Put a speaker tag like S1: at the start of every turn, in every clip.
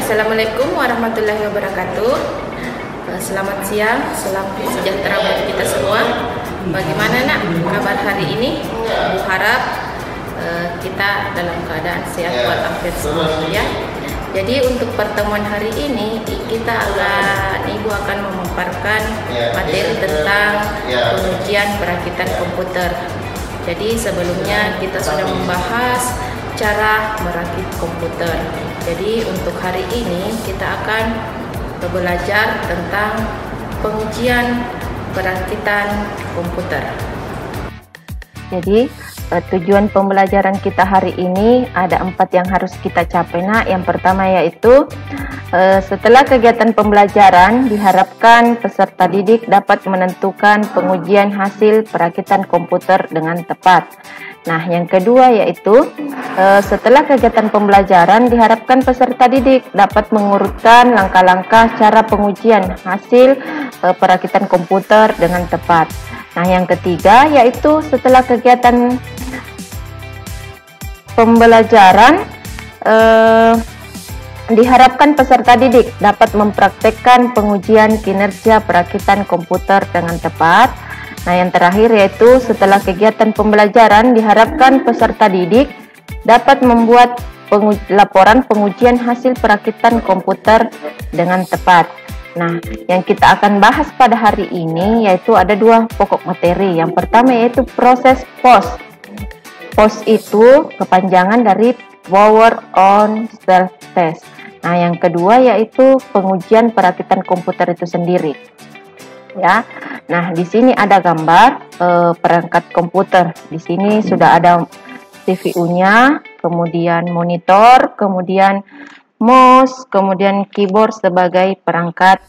S1: Assalamualaikum warahmatullahi wabarakatuh. Selamat siang, salam sejahtera bagi kita semua. Bagaimana nak kabar hari ini? Harap kita dalam keadaan sehat walafiat semua ya. Jadi untuk pertemuan hari ini Ibu akan memaparkan materi tentang pengujian perakitan komputer. Jadi sebelumnya kita sudah membahas cara merakit komputer. Jadi untuk hari ini kita akan belajar tentang pengujian perakitan komputer.
S2: Jadi tujuan pembelajaran kita hari ini ada 4 yang harus kita capai. Nah, yang pertama yaitu setelah kegiatan pembelajaran diharapkan peserta didik dapat menentukan pengujian hasil perakitan komputer dengan tepat. Nah, yang kedua yaitu setelah kegiatan pembelajaran diharapkan peserta didik dapat mengurutkan langkah-langkah cara pengujian hasil perakitan komputer dengan tepat. Nah, yang ketiga yaitu setelah kegiatan pembelajaran diharapkan peserta didik dapat mempraktekkan pengujian kinerja perakitan komputer dengan tepat. Nah, yang terakhir yaitu setelah kegiatan pembelajaran diharapkan peserta didik dapat membuat laporan pengujian hasil perakitan komputer dengan tepat. Nah, yang kita akan bahas pada hari ini yaitu ada 2 pokok materi. Yang pertama yaitu proses POS. POS itu kepanjangan dari Power on Self Test. Nah, yang kedua yaitu pengujian perakitan komputer itu sendiri. Ya. Nah, di sini ada gambar perangkat komputer. Di sini sudah ada CPU-nya, kemudian monitor, kemudian mouse, kemudian keyboard sebagai perangkat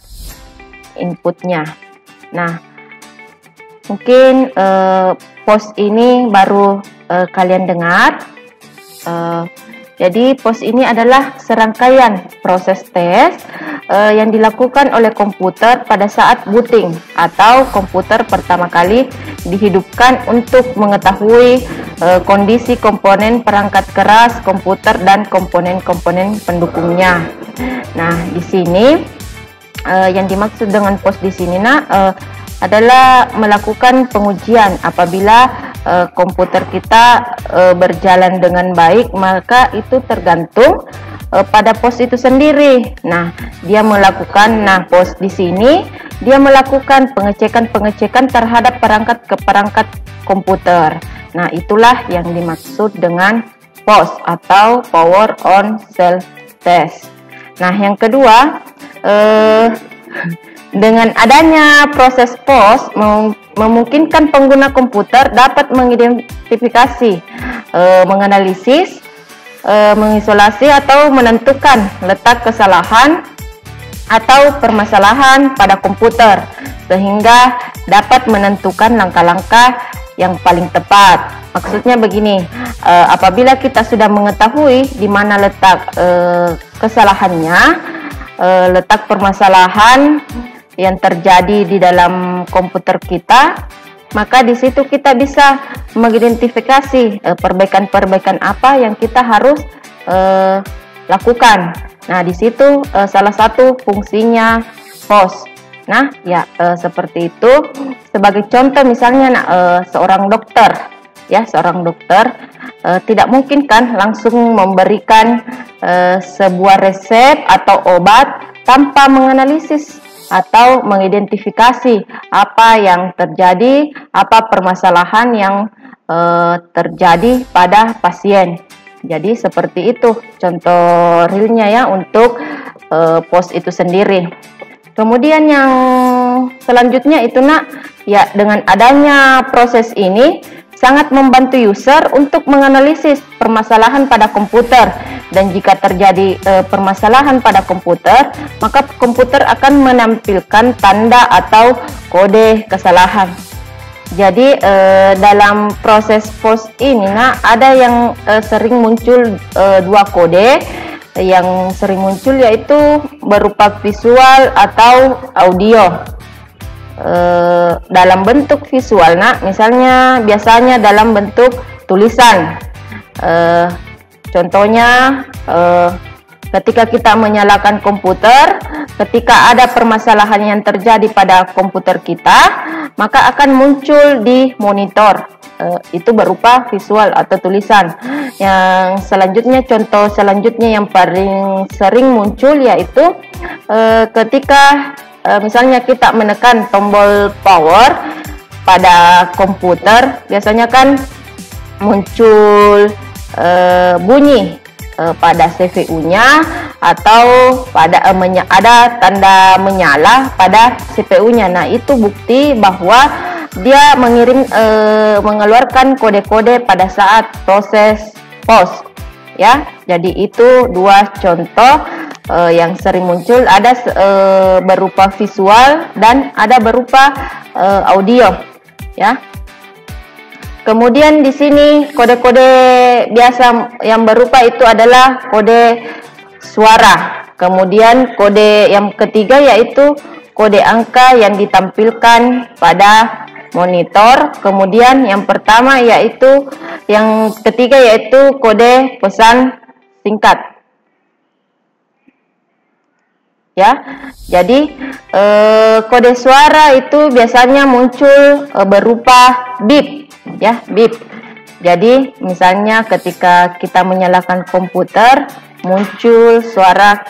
S2: inputnya. Nah, mungkin POS ini baru kalian dengar. Jadi POS ini adalah serangkaian proses tes yang dilakukan oleh komputer pada saat booting atau komputer pertama kali dihidupkan untuk mengetahui kondisi komponen perangkat keras komputer dan komponen-komponen pendukungnya. Nah, di sini yang dimaksud dengan POS di sini adalah melakukan pengujian. Apabila komputer kita berjalan dengan baik, maka itu tergantung pada POS itu sendiri. Nah, dia melakukan POS di sini dia melakukan pengecekan terhadap perangkat ke perangkat komputer. Nah, itulah yang dimaksud dengan POS atau Power on Self Test. Nah, yang kedua, dengan adanya proses POS memungkinkan pengguna komputer dapat mengidentifikasi, menganalisis, mengisolasi atau menentukan letak kesalahan atau permasalahan pada komputer sehingga dapat menentukan langkah-langkah yang paling tepat. Maksudnya begini, apabila kita sudah mengetahui di mana letak kesalahannya, letak permasalahan yang terjadi di dalam komputer kita, maka di situ kita bisa mengidentifikasi perbaikan-perbaikan apa yang kita harus lakukan. Nah, di situ salah satu fungsinya POS. Nah, ya seperti itu. Sebagai contoh misalnya seorang dokter, seorang dokter tidak mungkin kan langsung memberikan sebuah resep atau obat tanpa menganalisis atau mengidentifikasi apa yang terjadi, apa permasalahan yang terjadi pada pasien. Jadi seperti itu contoh realnya ya untuk POS itu sendiri. Kemudian yang selanjutnya itu dengan adanya proses ini sangat membantu user untuk menganalisis permasalahan pada komputer, dan jika terjadi permasalahan pada komputer, maka komputer akan menampilkan tanda atau kode kesalahan. Jadi dalam proses POS ini ada yang sering muncul 2 kode. Yang sering muncul yaitu berupa visual atau audio. Dalam bentuk visual, misalnya biasanya dalam bentuk tulisan. Contohnya ketika kita menyalakan komputer, ketika ada permasalahan yang terjadi pada komputer kita, maka akan muncul di monitor. Itu berupa visual atau tulisan. Yang selanjutnya, contoh selanjutnya yang paling sering muncul yaitu ketika misalnya kita menekan tombol power pada komputer, biasanya kan muncul bunyi pada CPU-nya atau pada ada tanda menyala pada CPU-nya. Nah, itu bukti bahwa dia mengeluarkan kode-kode pada saat proses POS, ya. Jadi itu dua contoh yang sering muncul, ada berupa visual dan ada berupa audio, ya. Kemudian di sini kode-kode biasa yang berupa itu adalah kode suara. Kemudian kode yang ketiga yaitu kode angka yang ditampilkan pada monitor. Kemudian yang pertama yaitu yang ketiga yaitu kode pesan singkat. Ya, jadi kode suara itu biasanya muncul berupa beep. Ya, beep. Jadi misalnya ketika kita menyalakan komputer muncul suara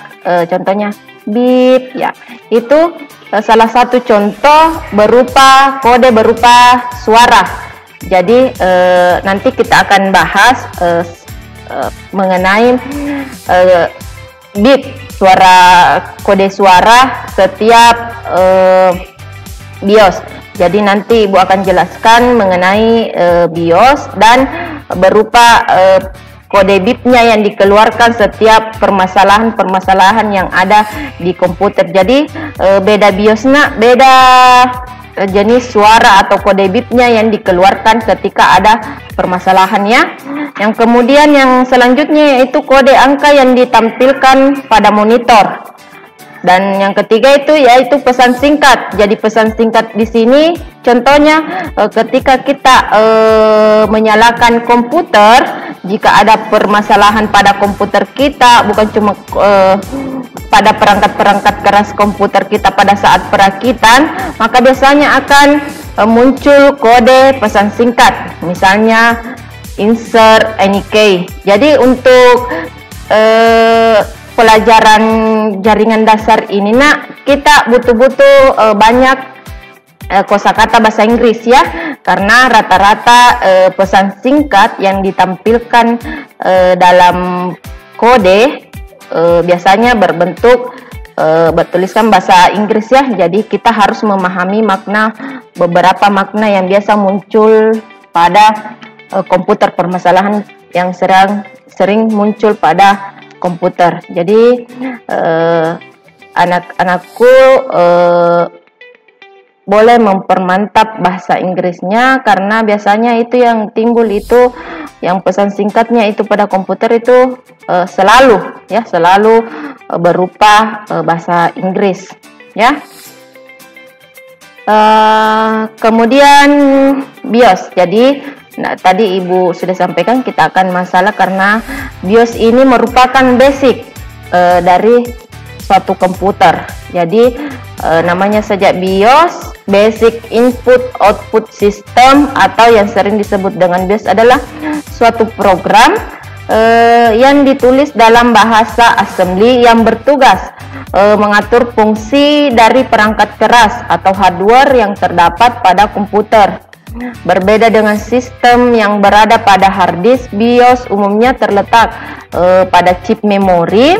S2: contohnya beep, ya. Itu salah satu contoh berupa kode berupa suara. Jadi nanti kita akan bahas mengenai beep, suara kode suara setiap BIOS. Jadi nanti Ibu akan jelaskan mengenai BIOS dan berupa kode BIP-nya yang dikeluarkan setiap permasalahan yang ada di komputer. Jadi beda BIOS-nya, beda jenis suara atau kode BIP-nya yang dikeluarkan ketika ada permasalahannya. Yang kemudian yang selanjutnya yaitu kode angka yang ditampilkan pada monitor. Dan yang ketiga itu yaitu pesan singkat. Jadi pesan singkat di sini contohnya ketika kita menyalakan komputer, jika ada permasalahan pada komputer kita, bukan cuma pada perangkat-perangkat keras komputer kita pada saat perakitan, maka biasanya akan muncul kode pesan singkat. Misalnya insert any key. Jadi untuk pelajaran jaringan dasar ini kita butuh banyak kosakata bahasa Inggris, ya, karena rata-rata pesan singkat yang ditampilkan dalam kode biasanya berbentuk bertuliskan bahasa Inggris, ya. Jadi kita harus memahami beberapa makna yang biasa muncul pada komputer, permasalahan yang sering muncul pada komputer. Jadi anak-anakku boleh mempermantap bahasa Inggrisnya, karena biasanya itu yang timbul itu yang pesan singkatnya itu pada komputer itu selalu berupa bahasa Inggris, ya. Kemudian BIOS. Jadi tadi Ibu sudah sampaikan kita akan masalah karena BIOS ini merupakan basic dari suatu komputer. Jadi namanya saja BIOS, Basic Input Output System, atau yang sering disebut dengan BIOS adalah suatu program yang ditulis dalam bahasa assembly yang bertugas mengatur fungsi dari perangkat keras atau hardware yang terdapat pada komputer. Berbeda dengan sistem yang berada pada hard disk, BIOS umumnya terletak pada chip memori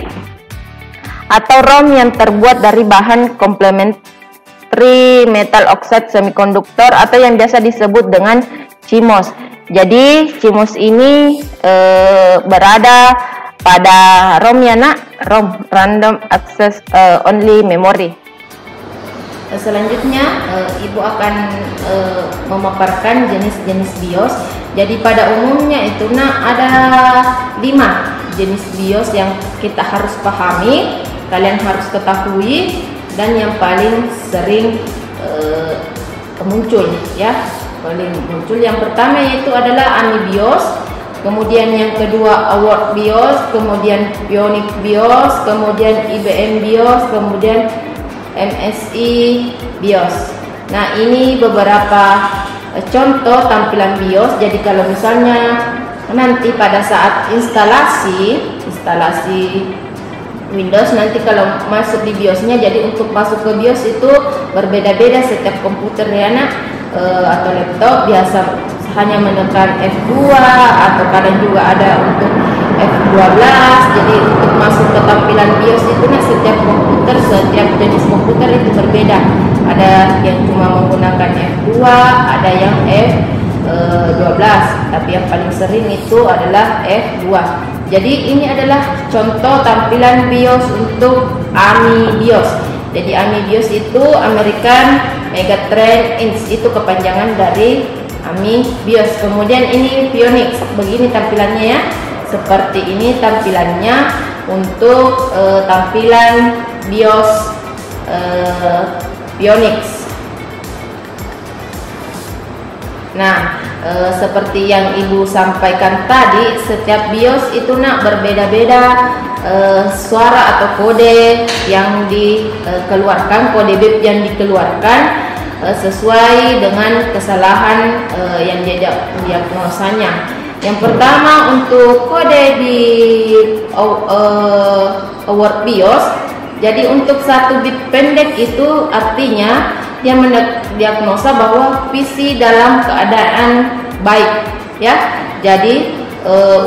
S2: atau ROM yang terbuat dari bahan complementary metal oxide semiconductor atau yang biasa disebut dengan CMOS. Jadi CMOS ini berada pada ROM, ya ROM, Random Access Only Memory. Selanjutnya Ibu akan memaparkan jenis-jenis BIOS. Jadi pada umumnya itu ada 5 jenis BIOS yang kita harus pahami, kalian harus ketahui, dan yang paling sering muncul, ya, paling muncul. Yang pertama yaitu adalah AMI BIOS.
S1: kemudian yang kedua Award BIOS, kemudian Pionix BIOS, kemudian IBM BIOS, kemudian MSI BIOS. Nah, ini beberapa contoh tampilan BIOS. Jadi kalau misalnya nanti pada saat instalasi Windows, nanti kalau masuk di BIOSnya, jadi untuk masuk ke BIOS itu berbeda-beda setiap komputer ya nak, atau laptop biasa hanya menekan F2 atau kadang juga ada untuk F12. Jadi untuk masuk ke tampilan BIOS itu nah, setiap komputer, setiap jenis komputer itu berbeda. Ada yang cuma menggunakan F2, ada yang F12, tapi yang paling sering itu adalah F2. Jadi ini adalah contoh tampilan BIOS untuk AMI BIOS. Jadi AMI BIOS itu American Megatrend Inc, itu kepanjangan dari AMI BIOS. Kemudian ini Pionix, begini tampilannya ya. Seperti ini tampilannya untuk tampilan BIOS Pionix. Nah, seperti yang Ibu sampaikan tadi, setiap BIOS itu nak berbeda-beda suara atau kode yang dikeluarkan, kode BIP yang dikeluarkan sesuai dengan kesalahan yang diagnosanya. Yang pertama untuk kode di Award BIOS, jadi untuk satu bit pendek itu artinya dia mendiagnosa bahwa PC dalam keadaan baik ya. Jadi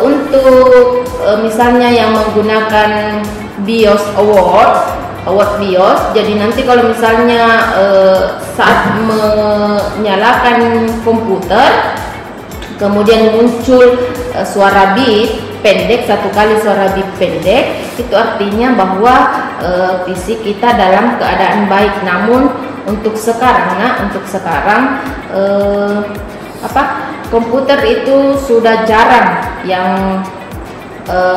S1: untuk misalnya yang menggunakan BIOS Award BIOS, jadi nanti kalau misalnya saat menyalakan komputer kemudian muncul suara bip pendek, satu kali suara bip pendek, itu artinya bahwa PC kita dalam keadaan baik. Namun untuk sekarang komputer itu sudah jarang yang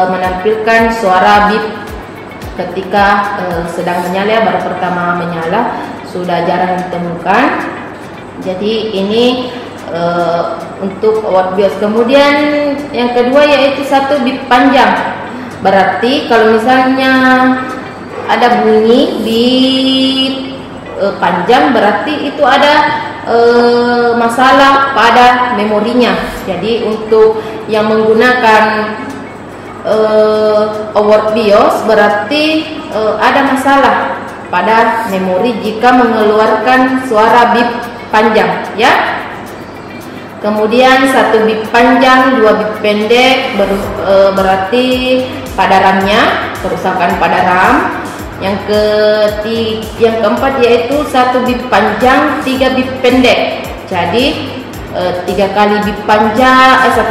S1: menampilkan suara bip ketika sedang menyala, baru pertama menyala, sudah jarang ditemukan. Jadi ini untuk Award BIOS. Kemudian yang kedua yaitu satu bip panjang. Berarti kalau misalnya ada bunyi bip panjang, berarti itu ada masalah pada memorinya. Jadi untuk yang menggunakan Award BIOS berarti ada masalah pada memori jika mengeluarkan suara bip panjang ya. Kemudian satu bip panjang, dua bip pendek, berarti pada RAM-nya, kerusakan pada RAM. Yang keempat yaitu satu bip panjang, tiga bip pendek. Jadi satu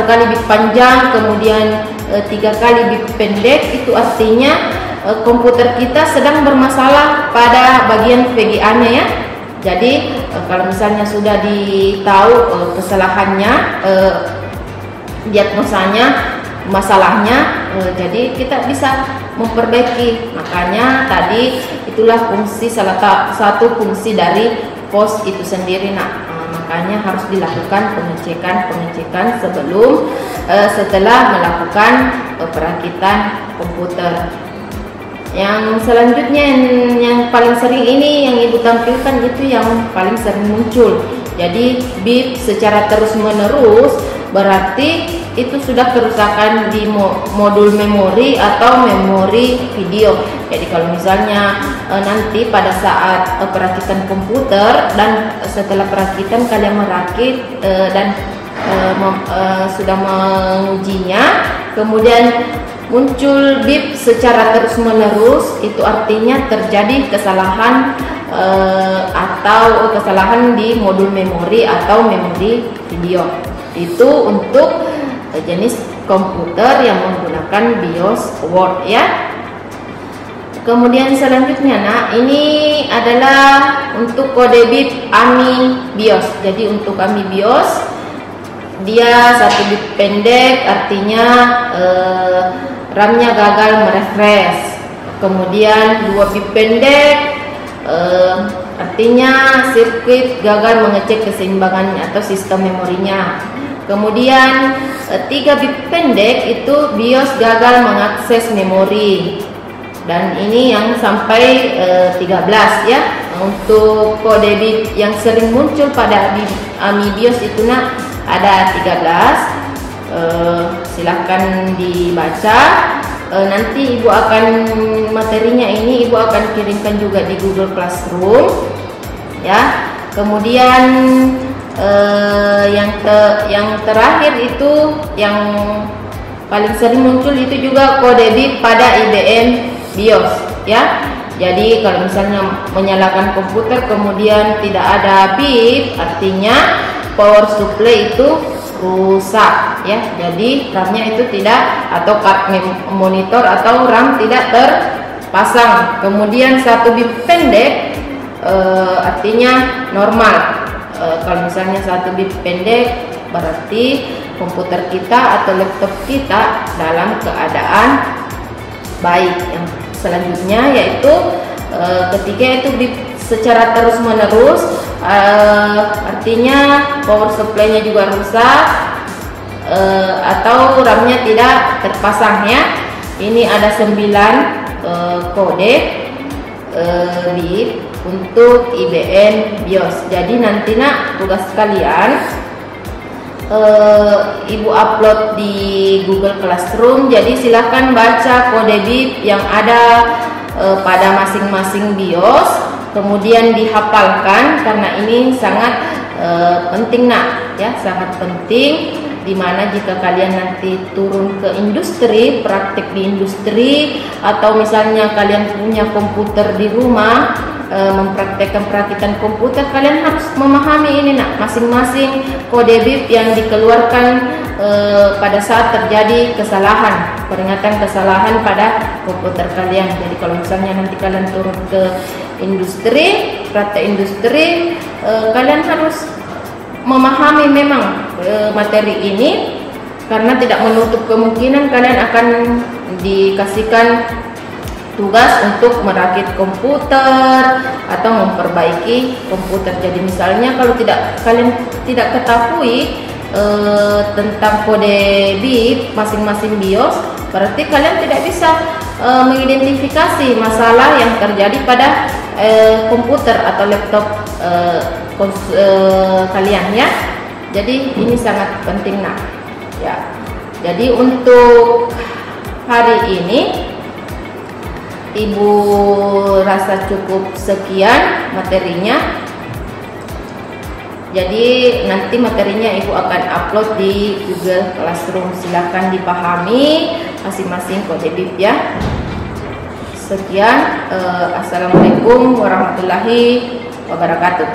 S1: kali bip panjang, kemudian tiga kali bip pendek, itu artinya komputer kita sedang bermasalah pada bagian VGA-nya ya. Jadi kalau misalnya sudah ditahu kesalahannya, diagnosanya, masalahnya, jadi kita bisa memperbaiki. Makanya tadi itulah salah satu fungsi dari POS itu sendiri. Nah, makanya harus dilakukan pengecekan sebelum setelah melakukan perakitan komputer. Yang selanjutnya yang paling sering ini yang Ibu tampilkan itu yang paling sering muncul. Jadi bip secara terus menerus berarti itu sudah kerusakan di modul memori atau memori video. Jadi kalau misalnya nanti pada saat perakitan komputer dan setelah perakitan kalian merakit dan sudah mengujinya, kemudian muncul bip secara terus menerus, itu artinya terjadi kesalahan atau kesalahan di modul memori atau memori video. Itu untuk jenis komputer yang menggunakan BIOS Award ya. Kemudian selanjutnya, nah ini adalah untuk kode bip AMI BIOS. Jadi untuk AMI BIOS dia satu bip pendek, artinya RAM-nya gagal merefresh. Kemudian dua bip pendek, artinya sirkuit gagal mengecek keseimbangan atau sistem memorinya. Kemudian 3 bit pendek itu BIOS gagal mengakses memori. Dan ini yang sampai 13 ya. Untuk kode bit yang sering muncul pada AMI BIOS itu ada 13. Silahkan dibaca. Nanti ibu akan materinya ini ibu akan kirimkan juga di Google Classroom ya. Kemudian yang terakhir itu yang paling sering muncul itu juga kode bit pada IBM BIOS ya. Jadi kalau misalnya menyalakan komputer kemudian tidak ada bit, artinya power supply itu rusak ya. Jadi RAM-nya itu tidak, atau card monitor atau RAM tidak terpasang. Kemudian 1 bit pendek artinya normal. Kalau misalnya 1 bit pendek berarti komputer kita atau laptop kita dalam keadaan baik. Yang selanjutnya yaitu ketiga itu bit secara terus menerus, artinya power supply-nya juga rusak atau RAM-nya tidak terpasang ya. Ini ada 9 kode bit untuk IBM BIOS. Jadi nanti tugas kalian ibu upload di Google Classroom. Jadi silahkan baca kode bit yang ada pada masing-masing BIOS, kemudian dihafalkan karena ini sangat penting ya, sangat penting. Dimana jika kalian nanti turun ke industri, praktik di industri, atau misalnya kalian punya komputer di rumah, mempraktekkan perakitan komputer, kalian harus memahami ini masing-masing kode bit yang dikeluarkan pada saat terjadi kesalahan, peringatan kesalahan pada komputer kalian. Jadi kalau misalnya nanti kalian turun ke industri, praktek industri, kalian harus memahami memang materi ini, karena tidak menutup kemungkinan kalian akan dikasihkan tugas untuk merakit komputer atau memperbaiki komputer. Jadi misalnya kalau kalian tidak ketahui tentang kode bit masing-masing BIOS, berarti kalian tidak bisa mengidentifikasi masalah yang terjadi pada komputer atau laptop kalian ya. Jadi ini sangat penting ya. Jadi untuk hari ini ibu rasa cukup sekian materinya. Jadi nanti materinya ibu akan upload di Google Classroom. Silahkan dipahami masing-masing kode bit ya. Sekian, assalamualaikum warahmatullahi wabarakatuh.